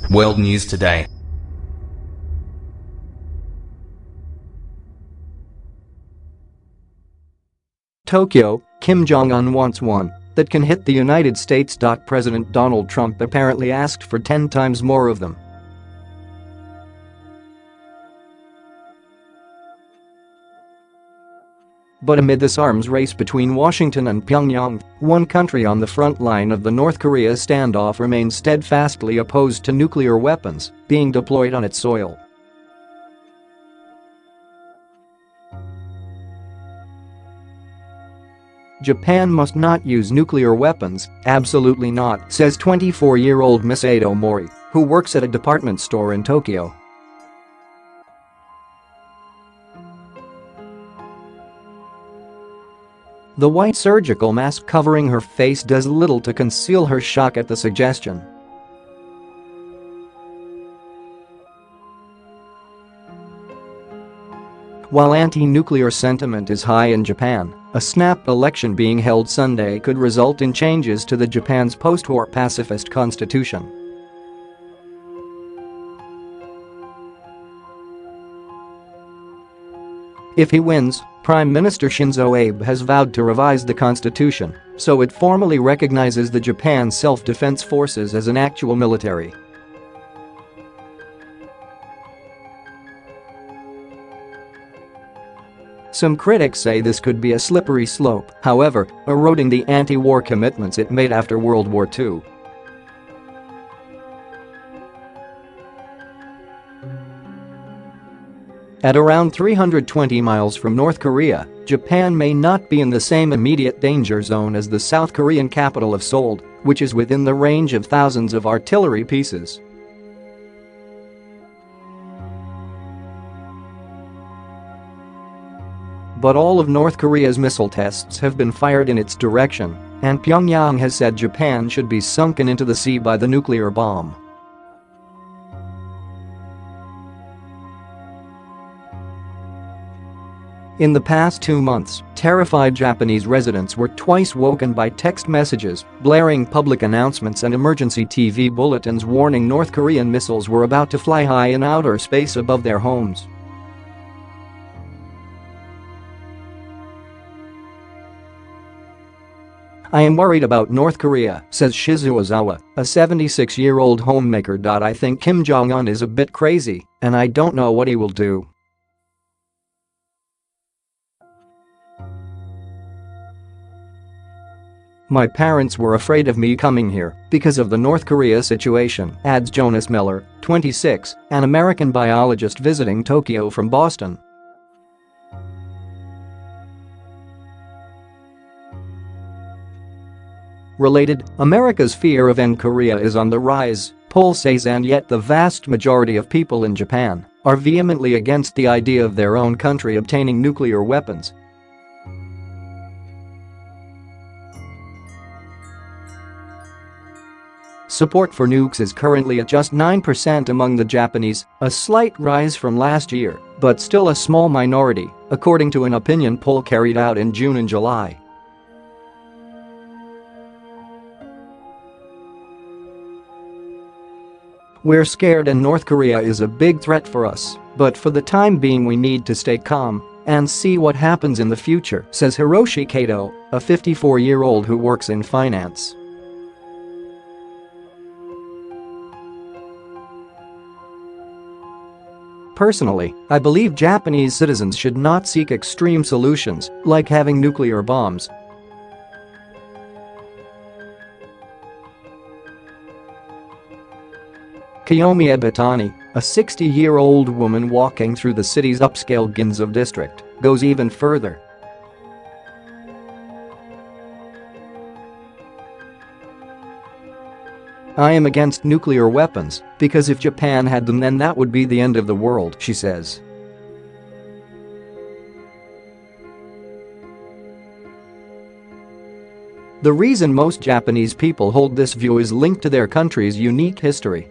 World News Today. Tokyo, Kim Jong-un wants one that can hit the United States. President Donald Trump apparently asked for 10 times more of them. But amid this arms race between Washington and Pyongyang, one country on the front line of the North Korea standoff remains steadfastly opposed to nuclear weapons being deployed on its soil. Japan must not use nuclear weapons, absolutely not, says 24-year-old Masato Mori, who works at a department store in Tokyo. The white surgical mask covering her face does little to conceal her shock at the suggestion. While anti-nuclear sentiment is high in Japan, a snap election being held Sunday could result in changes to Japan's post-war pacifist constitution. If he wins, Prime Minister Shinzo Abe has vowed to revise the constitution so it formally recognizes the Japan Self-Defense Forces as an actual military. Some critics say this could be a slippery slope, however, eroding the anti-war commitments it made after World War II. At around 320 miles from North Korea, Japan may not be in the same immediate danger zone as the South Korean capital of Seoul, which is within the range of thousands of artillery pieces. But all of North Korea's missile tests have been fired in its direction, and Pyongyang has said Japan should be sunken into the sea by the nuclear bomb. In the past 2 months, terrified Japanese residents were twice woken by text messages, blaring public announcements and emergency TV bulletins warning North Korean missiles were about to fly high in outer space above their homes. I am worried about North Korea, says Shizuo Ozawa, a 76-year-old homemaker. I think Kim Jong-un is a bit crazy, and I don't know what he will do. My parents were afraid of me coming here because of the North Korea situation, adds Jonas Miller, 26, an American biologist visiting Tokyo from Boston. Related, America's fear of Korea is on the rise, poll says, and yet the vast majority of people in Japan are vehemently against the idea of their own country obtaining nuclear weapons. Support for nukes is currently at just 9% among the Japanese, a slight rise from last year, but still a small minority, according to an opinion poll carried out in June and July. We're scared and North Korea is a big threat for us, but for the time being we need to stay calm and see what happens in the future, says Hiroshi Kato, a 54-year-old who works in finance. Personally, I believe Japanese citizens should not seek extreme solutions, like having nuclear bombs. Kiyomi Ebitani, a 60-year-old woman walking through the city's upscale Ginza district, goes even further. I am against nuclear weapons because if Japan had them then that would be the end of the world, she says. The reason most Japanese people hold this view is linked to their country's unique history.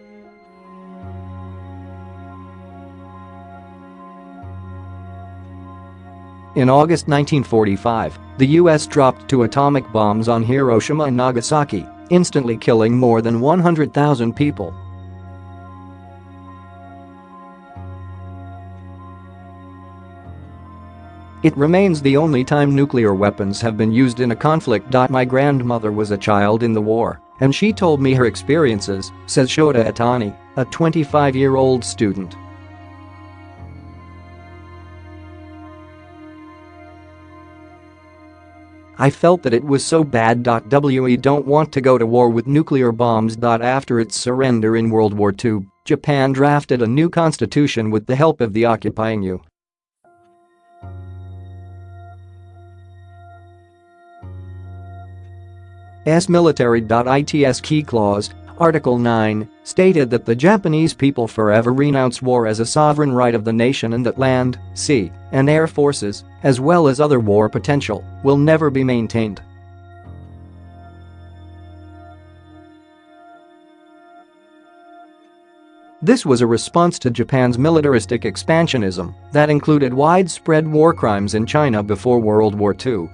In August 1945, the US dropped 2 atomic bombs on Hiroshima and Nagasaki, instantly killing more than 100,000 people. It remains the only time nuclear weapons have been used in a conflict. My grandmother was a child in the war, and she told me her experiences, says Shota Atani, a 25-year-old student. I felt that it was so bad. We don't want to go to war with nuclear bombs. After its surrender in World War II, Japan drafted a new constitution with the help of the occupying U.S. military. Its key clause, Article 9, stated that the Japanese people forever renounce war as a sovereign right of the nation and that land, sea, and air forces, as well as other war potential, will never be maintained. This was a response to Japan's militaristic expansionism that included widespread war crimes in China before World War II.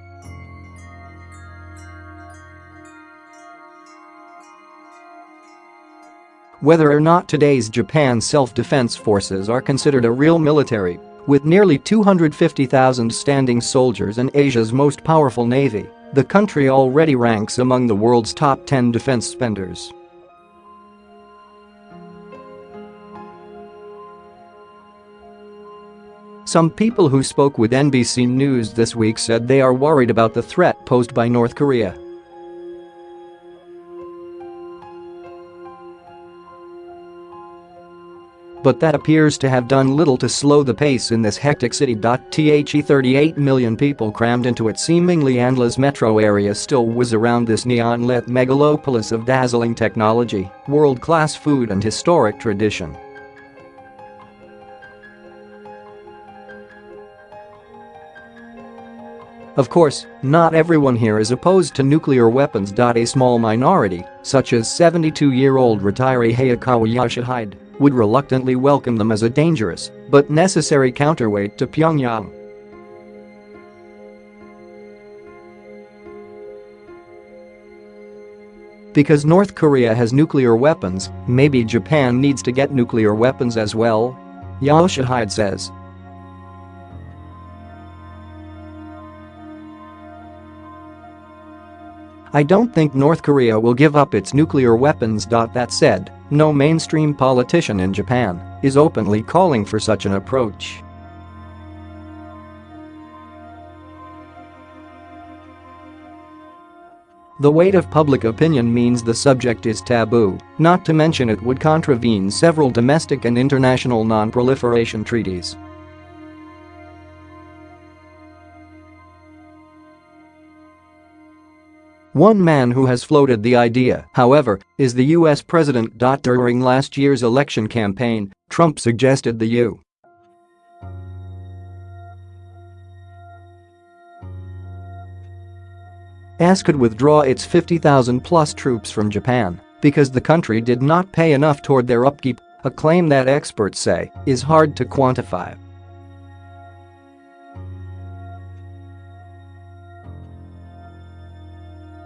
Whether or not today's Japan self-defense forces are considered a real military, with nearly 250,000 standing soldiers and Asia's most powerful navy, the country already ranks among the world's top 10 defense spenders. Some people who spoke with NBC News this week said they are worried about the threat posed by North Korea. But that appears to have done little to slow the pace in this hectic city. 38 million people crammed into its seemingly endless metro area still whiz around this neon-lit megalopolis of dazzling technology, world-class food and historic tradition. Of course, not everyone here is opposed to nuclear weapons. A small minority, such as 72-year-old retiree Hayakawa Yoshihide, would reluctantly welcome them as a dangerous but necessary counterweight to Pyongyang. Because North Korea has nuclear weapons, maybe Japan needs to get nuclear weapons as well? Yoshihide says. I don't think North Korea will give up its nuclear weapons. That said, no mainstream politician in Japan is openly calling for such an approach. The weight of public opinion means the subject is taboo, not to mention it would contravene several domestic and international non-proliferation treaties. One man who has floated the idea, however, is the U.S. president. During last year's election campaign, Trump suggested the U.S. could withdraw its 50,000-plus troops from Japan because the country did not pay enough toward their upkeep, a claim that experts say is hard to quantify.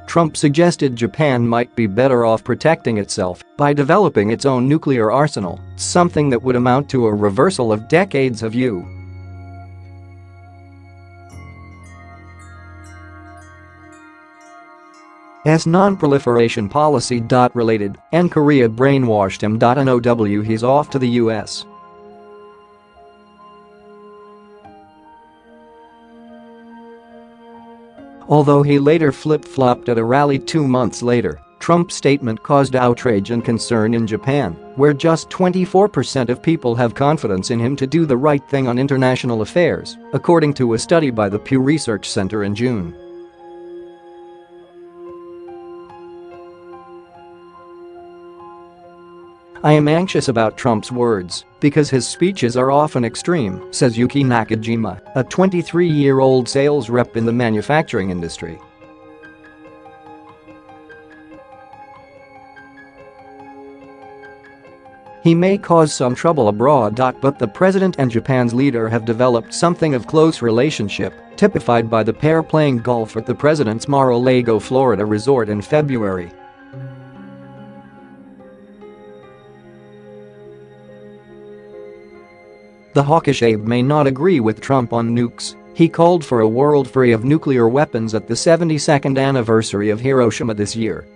Trump suggested Japan might be better off protecting itself by developing its own nuclear arsenal, something that would amount to a reversal of decades of U.S. non-proliferation policy. Related, and Korea brainwashed him. NOW he's off to the U.S. Although he later flip-flopped at a rally 2 months later, Trump's statement caused outrage and concern in Japan, where just 24% of people have confidence in him to do the right thing on international affairs, according to a study by the Pew Research Center in June. I am anxious about Trump's words because his speeches are often extreme, says Yuki Nakajima, a 23-year-old sales rep in the manufacturing industry. He may cause some trouble abroad. But the president and Japan's leader have developed something of close relationship, typified by the pair playing golf at the president's Mar-a-Lago, Florida resort in February. The hawkish Abe may not agree with Trump on nukes. He called for a world free of nuclear weapons at the 72nd anniversary of Hiroshima this year.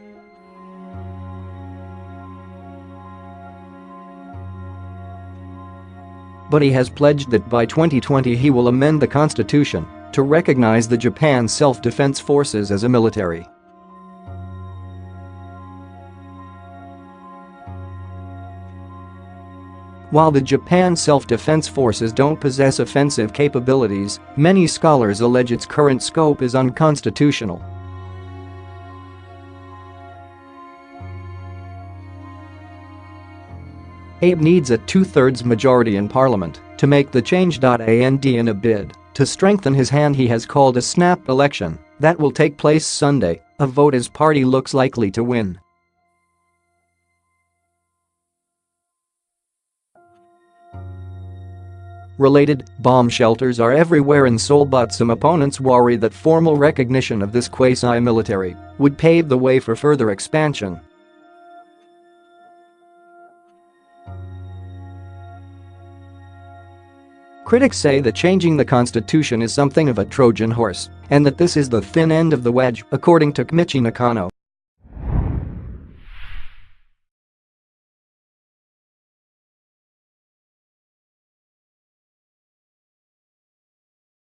But he has pledged that by 2020 he will amend the constitution to recognize the Japan Self-Defense Forces as a military. While the Japan Self-Defense Forces don't possess offensive capabilities, many scholars allege its current scope is unconstitutional. Abe needs a two-thirds majority in parliament to make the change. And in a bid to strengthen his hand, he has called a snap election that will take place Sunday, a vote his party looks likely to win. Related, bomb shelters are everywhere in Seoul, but some opponents worry that formal recognition of this quasi-military would pave the way for further expansion. Critics say that changing the constitution is something of a Trojan horse and that this is the thin end of the wedge, according to Michi Nakano.